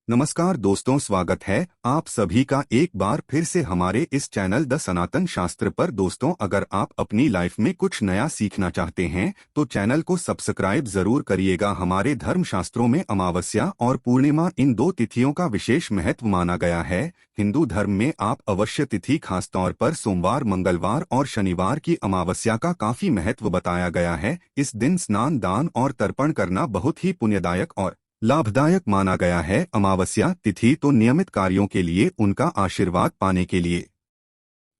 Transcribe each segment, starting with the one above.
नमस्कार दोस्तों, स्वागत है आप सभी का एक बार फिर से हमारे इस चैनल द सनातन शास्त्र पर। दोस्तों, अगर आप अपनी लाइफ में कुछ नया सीखना चाहते हैं तो चैनल को सब्सक्राइब जरूर करिएगा। हमारे धर्म शास्त्रों में अमावस्या और पूर्णिमा इन दो तिथियों का विशेष महत्व माना गया है। हिंदू धर्म में आप अवश्य तिथि खासतौर पर सोमवार, मंगलवार और शनिवार की अमावस्या का काफी महत्व बताया गया है। इस दिन स्नान, दान और तर्पण करना बहुत ही पुण्यदायक और लाभदायक माना गया है। अमावस्या तिथि तो नियमित कार्यों के लिए, उनका आशीर्वाद पाने के लिए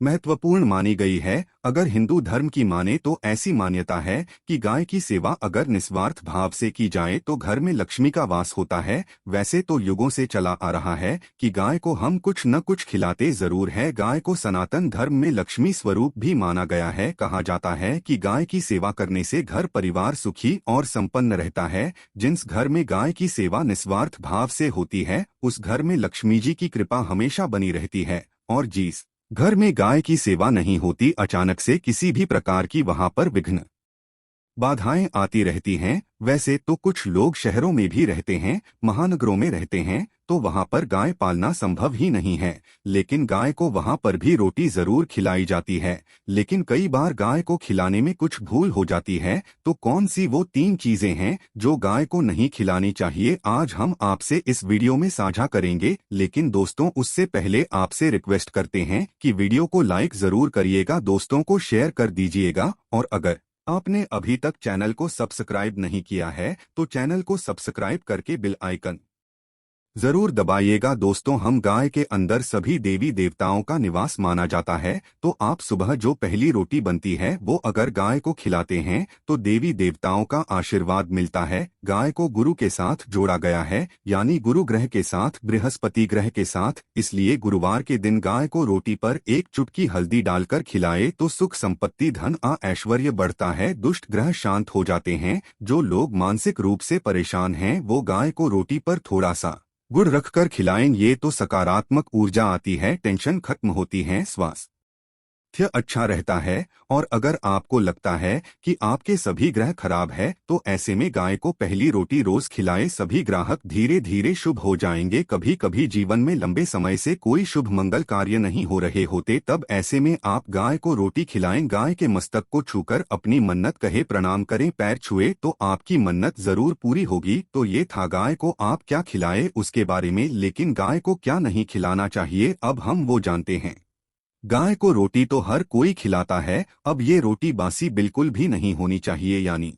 महत्वपूर्ण मानी गई है। अगर हिंदू धर्म की माने तो ऐसी मान्यता है कि गाय की सेवा अगर निस्वार्थ भाव से की जाए तो घर में लक्ष्मी का वास होता है। वैसे तो युगों से चला आ रहा है कि गाय को हम कुछ न कुछ खिलाते जरूर है। गाय को सनातन धर्म में लक्ष्मी स्वरूप भी माना गया है। कहा जाता है कि गाय की सेवा करने से घर परिवार सुखी और संपन्न रहता है। जिस घर में गाय की सेवा निस्वार्थ भाव से होती है उस घर में लक्ष्मी जी की कृपा हमेशा बनी रहती है। और जिस घर में गाय की सेवा नहीं होती, अचानक से किसी भी प्रकार की वहां पर विघ्न बाधाएं आती रहती हैं। वैसे तो कुछ लोग शहरों में भी रहते हैं, महानगरों में रहते हैं, तो वहां पर गाय पालना संभव ही नहीं है। लेकिन गाय को वहां पर भी रोटी जरूर खिलाई जाती है। लेकिन कई बार गाय को खिलाने में कुछ भूल हो जाती है। तो कौन सी वो 3 चीजें हैं जो गाय को नहीं खिलानी चाहिए, आज हम आपसे इस वीडियो में साझा करेंगे। लेकिन दोस्तों, उससे पहले आपसे रिक्वेस्ट करते हैं कि वीडियो को लाइक जरूर करिएगा, दोस्तों को शेयर कर दीजिएगा। और अगर आपने अभी तक चैनल को सब्सक्राइब नहीं किया है तो चैनल को सब्सक्राइब करके बेल आइकन जरूर दबाइएगा। दोस्तों, हम गाय के अंदर सभी देवी देवताओं का निवास माना जाता है। तो आप सुबह जो पहली रोटी बनती है वो अगर गाय को खिलाते हैं तो देवी देवताओं का आशीर्वाद मिलता है। गाय को गुरु के साथ जोड़ा गया है, यानी गुरु ग्रह के साथ, बृहस्पति ग्रह के साथ। इसलिए गुरुवार के दिन गाय को रोटी पर एक चुटकी हल्दी डालकर खिलाए तो सुख, संपत्ति, धन, ऐश्वर्य बढ़ता है, दुष्ट ग्रह शांत हो जाते हैं। जो लोग मानसिक रूप से परेशान हैं वो गाय को रोटी पर थोड़ा सा गुड़ रखकर खिलाएं, ये तो सकारात्मक ऊर्जा आती है, टेंशन खत्म होती है, स्वास्थ्य अच्छा रहता है। और अगर आपको लगता है कि आपके सभी ग्रह खराब है तो ऐसे में गाय को पहली रोटी रोज खिलाएं, सभी ग्राहक धीरे धीरे शुभ हो जाएंगे। कभी कभी जीवन में लंबे समय से कोई शुभ मंगल कार्य नहीं हो रहे होते, तब ऐसे में आप गाय को रोटी खिलाएं। गाय के मस्तक को छूकर अपनी मन्नत कहे, प्रणाम करें, पैर छुए तो आपकी मन्नत जरूर पूरी होगी। तो ये था गाय को आप क्या खिलाए उसके बारे में। लेकिन गाय को क्या नहीं खिलाना चाहिए, अब हम वो जानते हैं। गाय को रोटी तो हर कोई खिलाता है, अब ये रोटी बासी बिल्कुल भी नहीं होनी चाहिए, यानी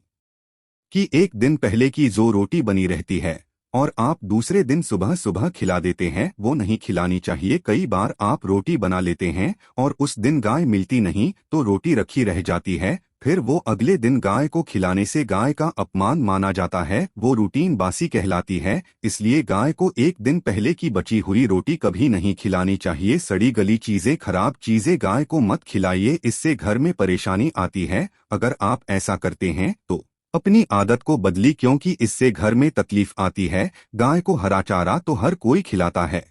कि एक दिन पहले की जो रोटी बनी रहती है और आप दूसरे दिन सुबह सुबह खिला देते हैं वो नहीं खिलानी चाहिए। कई बार आप रोटी बना लेते हैं और उस दिन गाय मिलती नहीं तो रोटी रखी रह जाती है, फिर वो अगले दिन गाय को खिलाने से गाय का अपमान माना जाता है, वो रूटीन बासी कहलाती है। इसलिए गाय को एक दिन पहले की बची हुई रोटी कभी नहीं खिलानी चाहिए। सड़ी गली चीजें, खराब चीजें गाय को मत खिलाइए, इससे घर में परेशानी आती है। अगर आप ऐसा करते हैं तो अपनी आदत को बदली, क्योंकि इससे घर में तकलीफ आती है। गाय को हरा चारा तो हर कोई खिलाता है।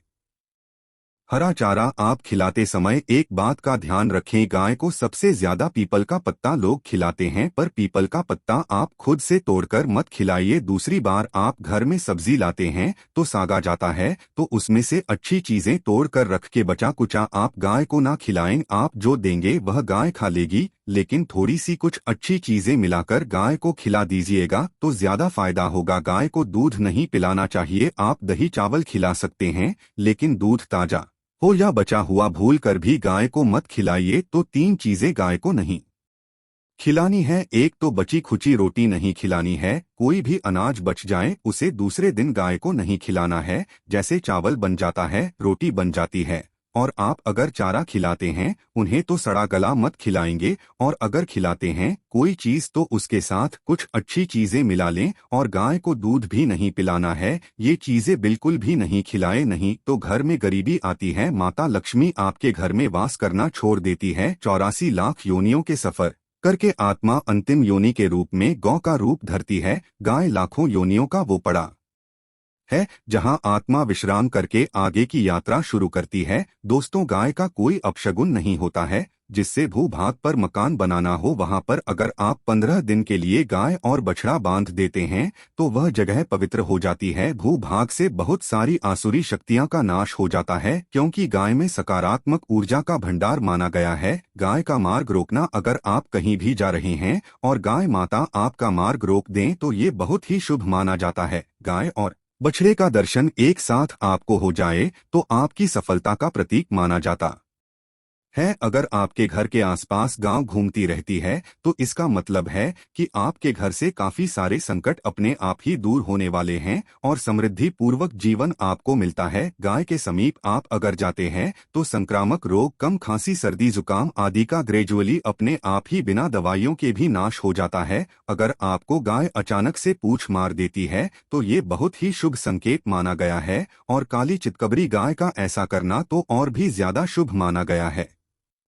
हरा चारा आप खिलाते समय एक बात का ध्यान रखें, गाय को सबसे ज्यादा पीपल का पत्ता लोग खिलाते हैं, पर पीपल का पत्ता आप खुद से तोड़कर मत खिलाइए। दूसरी बार आप घर में सब्जी लाते हैं तो सागा जाता है तो उसमें से अच्छी चीजें तोड़कर रख के बचा कुचा आप गाय को ना खिलाएं। आप जो देंगे वह गाय खा लेगी, लेकिन थोड़ी सी कुछ अच्छी चीजें मिलाकर गाय को खिला दीजिएगा तो ज्यादा फायदा होगा। गाय को दूध नहीं पिलाना चाहिए, आप दही चावल खिला सकते हैं, लेकिन दूध ताजा हो या बचा हुआ भूल कर भी गाय को मत खिलाइए। तो 3 चीजें गाय को नहीं खिलानी है। एक तो बची खुची रोटी नहीं खिलानी है, कोई भी अनाज बच जाए उसे दूसरे दिन गाय को नहीं खिलाना है। जैसे चावल बन जाता है, रोटी बन जाती है, और आप अगर चारा खिलाते हैं उन्हें तो सड़ा गला मत खिलाएंगे। और अगर खिलाते हैं कोई चीज तो उसके साथ कुछ अच्छी चीजें मिला लें। और गाय को दूध भी नहीं पिलाना है, ये चीजें बिल्कुल भी नहीं खिलाए, नहीं तो घर में गरीबी आती है, माता लक्ष्मी आपके घर में वास करना छोड़ देती है। 84 लाख योनियों के सफर करके आत्मा अंतिम योनि के रूप में गौ का रूप धरती है। गाय लाखों योनियों का वो पड़ा है जहां आत्मा विश्राम करके आगे की यात्रा शुरू करती है। दोस्तों, गाय का कोई अपशगुन नहीं होता है। जिससे भूभाग पर मकान बनाना हो वहां पर अगर आप 15 दिन के लिए गाय और बछड़ा बांध देते हैं तो वह जगह पवित्र हो जाती है। भूभाग से बहुत सारी आसुरी शक्तियां का नाश हो जाता है, क्योंकि गाय में सकारात्मक ऊर्जा का भंडार माना गया है। गाय का मार्ग रोकना, अगर आप कहीं भी जा रहे हैं और गाय माता आपका मार्ग रोक दें तो ये बहुत ही शुभ माना जाता है। गाय और बछड़े का दर्शन एक साथ आपको हो जाए तो आपकी सफलता का प्रतीक माना जाता है। अगर आपके घर के आसपास गांव घूमती रहती है तो इसका मतलब है कि आपके घर से काफी सारे संकट अपने आप ही दूर होने वाले हैं और समृद्धि पूर्वक जीवन आपको मिलता है। गाय के समीप आप अगर जाते हैं तो संक्रामक रोग, कम खांसी, सर्दी जुकाम आदि का ग्रेजुअली अपने आप ही बिना दवाइयों के भी नाश हो जाता है। अगर आपको गाय अचानक से पूंछ मार देती है तो ये बहुत ही शुभ संकेत माना गया है, और काली चितकबरी गाय का ऐसा करना तो और भी ज्यादा शुभ माना गया है।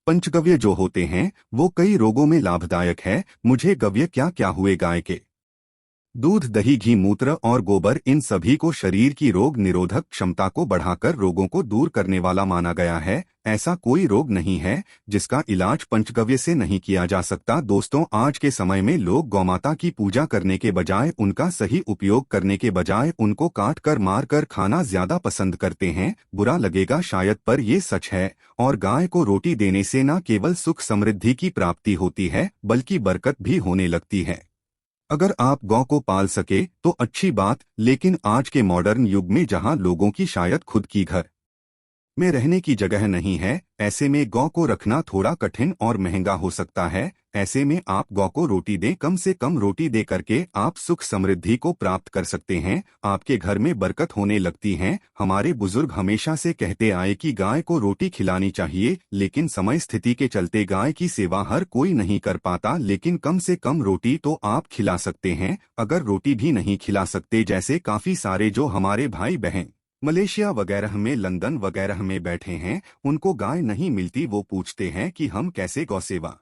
पंचगव्य जो होते हैं वो कई रोगों में लाभदायक है। मुझे गव्य क्या क्या हुए? गाय के दूध, दही, घी, मूत्र और गोबर, इन सभी को शरीर की रोग निरोधक क्षमता को बढ़ाकर रोगों को दूर करने वाला माना गया है। ऐसा कोई रोग नहीं है जिसका इलाज पंचगव्य से नहीं किया जा सकता। दोस्तों, आज के समय में लोग गौमाता की पूजा करने के बजाय, उनका सही उपयोग करने के बजाय उनको काट कर मार कर खाना ज्यादा पसंद करते हैं। बुरा लगेगा शायद, पर ये सच है। और गाय को रोटी देने से न केवल सुख समृद्धि की प्राप्ति होती है बल्कि बरकत भी होने लगती है। अगर आप गौ को पाल सके तो अच्छी बात, लेकिन आज के मॉडर्न युग में जहां लोगों की शायद खुद की घर में रहने की जगह नहीं है, ऐसे में गौ को रखना थोड़ा कठिन और महंगा हो सकता है। ऐसे में आप गौ को रोटी दें, कम से कम रोटी दे करके आप सुख समृद्धि को प्राप्त कर सकते हैं। आपके घर में बरकत होने लगती है। हमारे बुजुर्ग हमेशा से कहते आए कि गाय को रोटी खिलानी चाहिए, लेकिन समय स्थिति के चलते गाय की सेवा हर कोई नहीं कर पाता। लेकिन कम से कम रोटी तो आप खिला सकते हैं। अगर रोटी भी नहीं खिला सकते, जैसे काफी सारे जो हमारे भाई बहन मलेशिया वगैरह में, लंदन वगैरह में बैठे हैं, उनको गाय नहीं मिलती, वो पूछते हैं कि हम कैसे गौ सेवा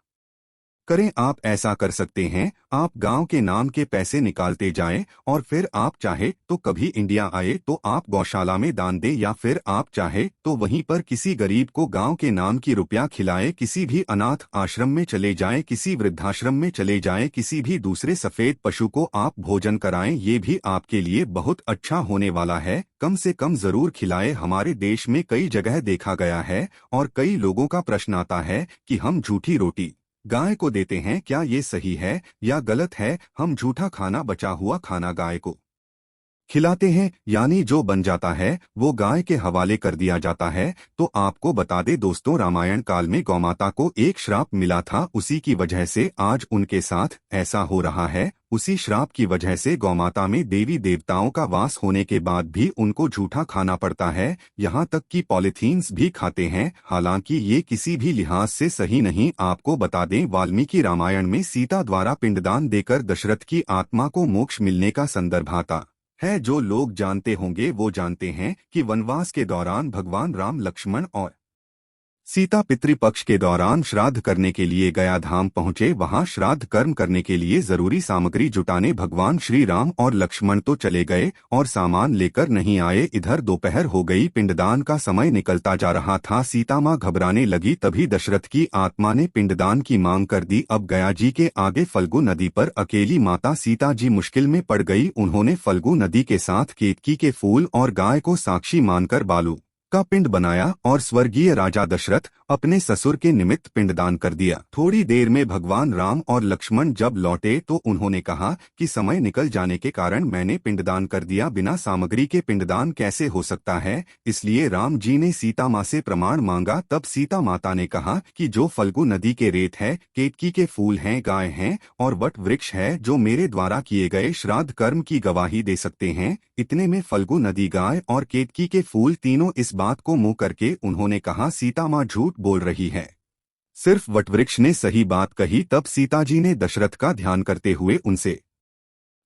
करें। आप ऐसा कर सकते हैं, आप गांव के नाम के पैसे निकालते जाएं और फिर आप चाहे तो कभी इंडिया आए तो आप गौशाला में दान दें, या फिर आप चाहे तो वहीं पर किसी गरीब को गांव के नाम की रुपया खिलाएं। किसी भी अनाथ आश्रम में चले जाएं, किसी वृद्धाश्रम में चले जाएं, किसी भी दूसरे सफेद पशु को आप भोजन कराएं। ये भी आपके लिए बहुत अच्छा होने वाला है। कम से कम जरूर खिलाएं। हमारे देश में कई जगह देखा गया है और कई लोगों का प्रश्न आता है कि हम झूठी रोटी गाय को देते हैं, क्या ये सही है या गलत है? हम झूठा खाना, बचा हुआ खाना गाय को खिलाते हैं, यानी जो बन जाता है वो गाय के हवाले कर दिया जाता है। तो आपको बता दे दोस्तों, रामायण काल में गौमाता को एक श्राप मिला था, उसी की वजह से आज उनके साथ ऐसा हो रहा है। उसी श्राप की वजह से गौमाता में देवी देवताओं का वास होने के बाद भी उनको झूठा खाना पड़ता है, यहाँ तक कि पॉलीथीन्स भी खाते हैं। हालांकि ये किसी भी लिहाज से सही नहीं। आपको बता दें, वाल्मीकि रामायण में सीता द्वारा पिंडदान देकर दशरथ की आत्मा को मोक्ष मिलने का संदर्भ आता है। जो लोग जानते होंगे वो जानते हैं कि वनवास के दौरान भगवान राम, लक्ष्मण और सीता पितृपक्ष के दौरान श्राद्ध करने के लिए गया धाम पहुंचे। वहां श्राद्ध कर्म करने के लिए जरूरी सामग्री जुटाने भगवान श्री राम और लक्ष्मण तो चले गए और सामान लेकर नहीं आए। इधर दोपहर हो गई, पिंडदान का समय निकलता जा रहा था। सीता माँ घबराने लगी, तभी दशरथ की आत्मा ने पिंडदान की मांग कर दी। अब गया जी के आगे फल्गु नदी पर अकेली माता सीता जी मुश्किल में पड़ गई। उन्होंने फल्गु नदी के साथ केतकी के फूल और गाय को साक्षी मानकर बालू का पिंड बनाया और स्वर्गीय राजा दशरथ अपने ससुर के निमित्त पिंडदान कर दिया। थोड़ी देर में भगवान राम और लक्ष्मण जब लौटे तो उन्होंने कहा कि समय निकल जाने के कारण मैंने पिंडदान कर दिया, बिना सामग्री के पिंडदान कैसे हो सकता है? इसलिए राम जी ने सीता माँ से प्रमाण मांगा। तब सीता माता ने कहा कि जो फल्गु नदी के रेत है, केतकी के फूल हैं, गाय हैं और वट वृक्ष है, जो मेरे द्वारा किए गए श्राद्ध कर्म की गवाही दे सकते हैं। इतने में फल्गु नदी, गाय और केतकी के फूल तीनों इस बात को मुंह करके उन्होंने कहा, सीता माँ झूठ बोल रही है, सिर्फ वटवृक्ष ने सही बात कही। तब सीता जी ने दशरथ का ध्यान करते हुए उनसे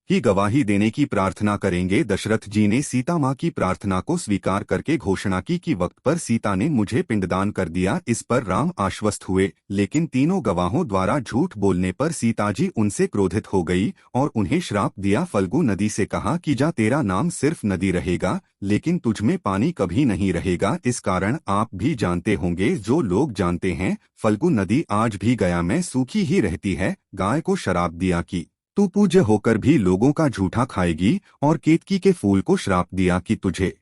ही गवाही देने की प्रार्थना करेंगे। दशरथ जी ने सीता माँ की प्रार्थना को स्वीकार करके घोषणा की कि वक्त पर सीता ने मुझे पिंडदान कर दिया। इस पर राम आश्वस्त हुए, लेकिन तीनों गवाहों द्वारा झूठ बोलने पर सीता जी उनसे क्रोधित हो गई और उन्हें श्राप दिया। फल्गु नदी से कहा कि जा, तेरा नाम सिर्फ नदी रहेगा, लेकिन तुझमें पानी कभी नहीं रहेगा। इस कारण आप भी जानते होंगे, जो लोग जानते हैं, फल्गु नदी आज भी गया में सूखी ही रहती है। गाय को शराप दिया कि तू पूज्य होकर भी लोगों का झूठा खाएगी, और केतकी के फूल को श्राप दिया कि तुझे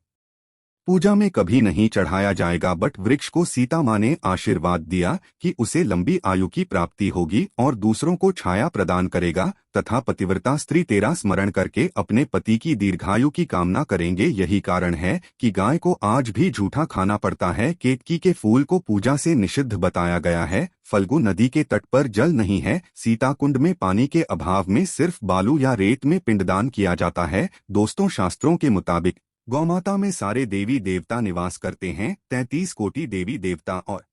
पूजा में कभी नहीं चढ़ाया जाएगा। बट वृक्ष को सीता माँ ने आशीर्वाद दिया कि उसे लंबी आयु की प्राप्ति होगी और दूसरों को छाया प्रदान करेगा, तथा पतिव्रता स्त्री तेरा स्मरण करके अपने पति की दीर्घायु की कामना करेंगे। यही कारण है कि गाय को आज भी झूठा खाना पड़ता है। केतकी के फूल को पूजा से निषिद्ध बताया गया है। फल्गु नदी के तट पर जल नहीं है। सीता कुंड में पानी के अभाव में सिर्फ बालू या रेत में पिंडदान किया जाता है। दोस्तों, शास्त्रों के मुताबिक गौमाता में सारे देवी देवता निवास करते हैं। 33 कोटि देवी देवता और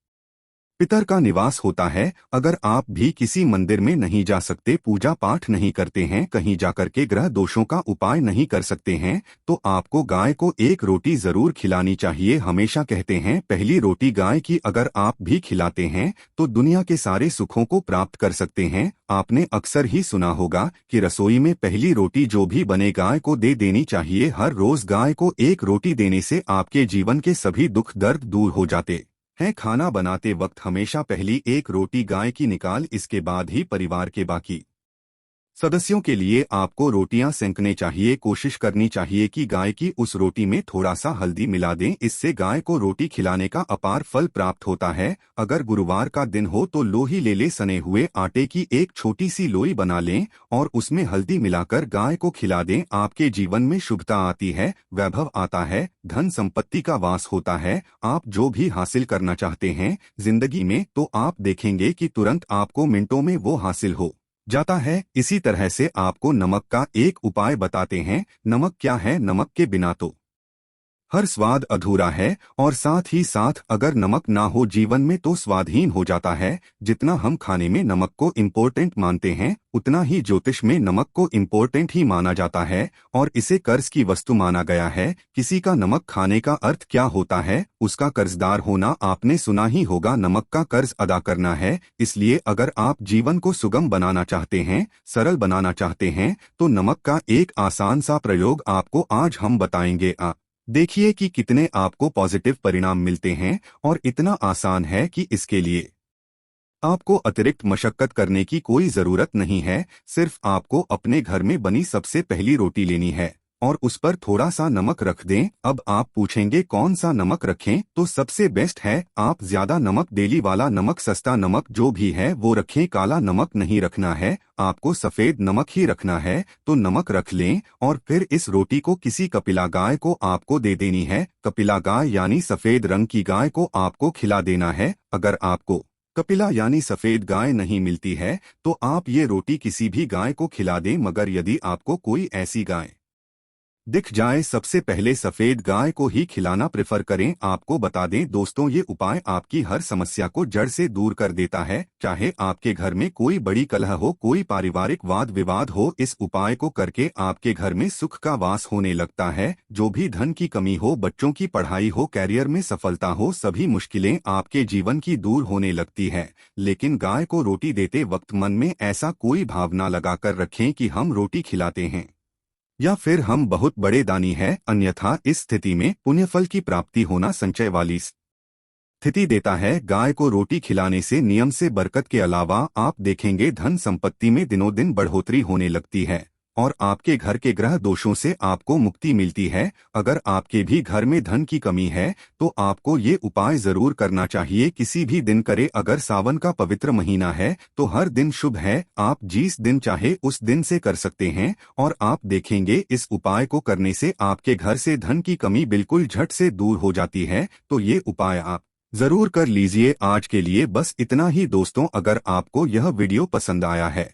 पितर का निवास होता है। अगर आप भी किसी मंदिर में नहीं जा सकते, पूजा पाठ नहीं करते हैं, कहीं जाकर के ग्रह दोषों का उपाय नहीं कर सकते हैं, तो आपको गाय को एक रोटी जरूर खिलानी चाहिए। हमेशा कहते हैं, पहली रोटी गाय की अगर आप भी खिलाते हैं तो दुनिया के सारे सुखों को प्राप्त कर सकते हैं। आपने अक्सर ही सुना होगा कि रसोई में पहली रोटी जो भी बने गाय को दे देनी चाहिए। हर रोज गाय को एक रोटी देने से आपके जीवन के सभी दुख दर्द दूर हो जाते हैं। खाना बनाते वक्त हमेशा पहली एक रोटी गाय की निकाल, इसके बाद ही परिवार के बाकी सदस्यों के लिए आपको रोटियां सेंकने चाहिए। कोशिश करनी चाहिए कि गाय की उस रोटी में थोड़ा सा हल्दी मिला दें, इससे गाय को रोटी खिलाने का अपार फल प्राप्त होता है। अगर गुरुवार का दिन हो तो लोही ले ले, सने हुए आटे की एक छोटी सी लोई बना लें और उसमें हल्दी मिलाकर गाय को खिला दें। आपके जीवन में शुभता आती है, वैभव आता है, धन संपत्ति का वास होता है। आप जो भी हासिल करना चाहते हैं जिंदगी में, तो आप देखेंगे कि तुरंत आपको मिनटों में वो हासिल हो जाता है। इसी तरह से आपको नमक का एक उपाय बताते हैं। नमक क्या है? नमक के बिना तो हर स्वाद अधूरा है, और साथ ही साथ अगर नमक ना हो जीवन में तो स्वादहीन हो जाता है। जितना हम खाने में नमक को इम्पोर्टेंट मानते हैं, उतना ही ज्योतिष में नमक को इम्पोर्टेंट ही माना जाता है और इसे कर्ज की वस्तु माना गया है। किसी का नमक खाने का अर्थ क्या होता है? उसका कर्जदार होना। आपने सुना ही होगा, नमक का कर्ज अदा करना है। इसलिए अगर आप जीवन को सुगम बनाना चाहते हैं, सरल बनाना चाहते हैं, तो नमक का एक आसान सा प्रयोग आपको आज हम बताएंगे। देखिए कि कितने आपको पॉजिटिव परिणाम मिलते हैं, और इतना आसान है कि इसके लिए आपको अतिरिक्त मशक्कत करने की कोई जरूरत नहीं है। सिर्फ आपको अपने घर में बनी सबसे पहली रोटी लेनी है और उस पर थोड़ा सा नमक रख दें। अब आप पूछेंगे कौन सा नमक रखें? तो सबसे बेस्ट है आप ज्यादा नमक, डेली वाला नमक, सस्ता नमक जो भी है वो रखें। काला नमक नहीं रखना है, आपको सफेद नमक ही रखना है। तो नमक रख लें और फिर इस रोटी को किसी कपिला गाय को आपको दे देनी है। कपिला गाय यानी सफेद रंग की गाय को आपको खिला देना है। अगर आपको कपिला यानी सफेद गाय नहीं मिलती है तो आप ये रोटी किसी भी गाय को खिला दें, मगर यदि आपको कोई ऐसी गाय दिख जाए, सबसे पहले सफेद गाय को ही खिलाना प्रेफर करें। आपको बता दें दोस्तों, ये उपाय आपकी हर समस्या को जड़ से दूर कर देता है। चाहे आपके घर में कोई बड़ी कलह हो, कोई पारिवारिक वाद विवाद हो, इस उपाय को करके आपके घर में सुख का वास होने लगता है। जो भी धन की कमी हो, बच्चों की पढ़ाई हो, कैरियर में सफलता हो, सभी मुश्किलें आपके जीवन की दूर होने लगती है। लेकिन गाय को रोटी देते वक्त मन में ऐसा कोई भावना लगाकर रखें कि हम रोटी खिलाते हैं या फिर हम बहुत बड़े दानी हैं। अन्यथा इस स्थिति में पुण्यफल की प्राप्ति होना संचय वाली स्थिति देता है। गाय को रोटी खिलाने से नियम से बरकत के अलावा आप देखेंगे धन संपत्ति में दिनों दिन बढ़ोतरी होने लगती है और आपके घर के ग्रह दोषों से आपको मुक्ति मिलती है। अगर आपके भी घर में धन की कमी है तो आपको ये उपाय जरूर करना चाहिए, किसी भी दिन करे। अगर सावन का पवित्र महीना है तो हर दिन शुभ है, आप जिस दिन चाहे उस दिन से कर सकते हैं और आप देखेंगे इस उपाय को करने से आपके घर से धन की कमी बिल्कुल झट से दूर हो जाती है। तो ये उपाय आप जरूर कर लीजिए। आज के लिए बस इतना ही दोस्तों। अगर आपको यह वीडियो पसंद आया है,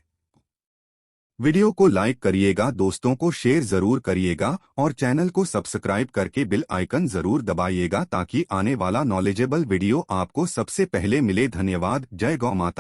वीडियो को लाइक करिएगा, दोस्तों को शेयर जरूर करिएगा और चैनल को सब्सक्राइब करके बेल आइकन जरूर दबाइएगा ताकि आने वाला नॉलेजेबल वीडियो आपको सबसे पहले मिले। धन्यवाद। जय गौ माता।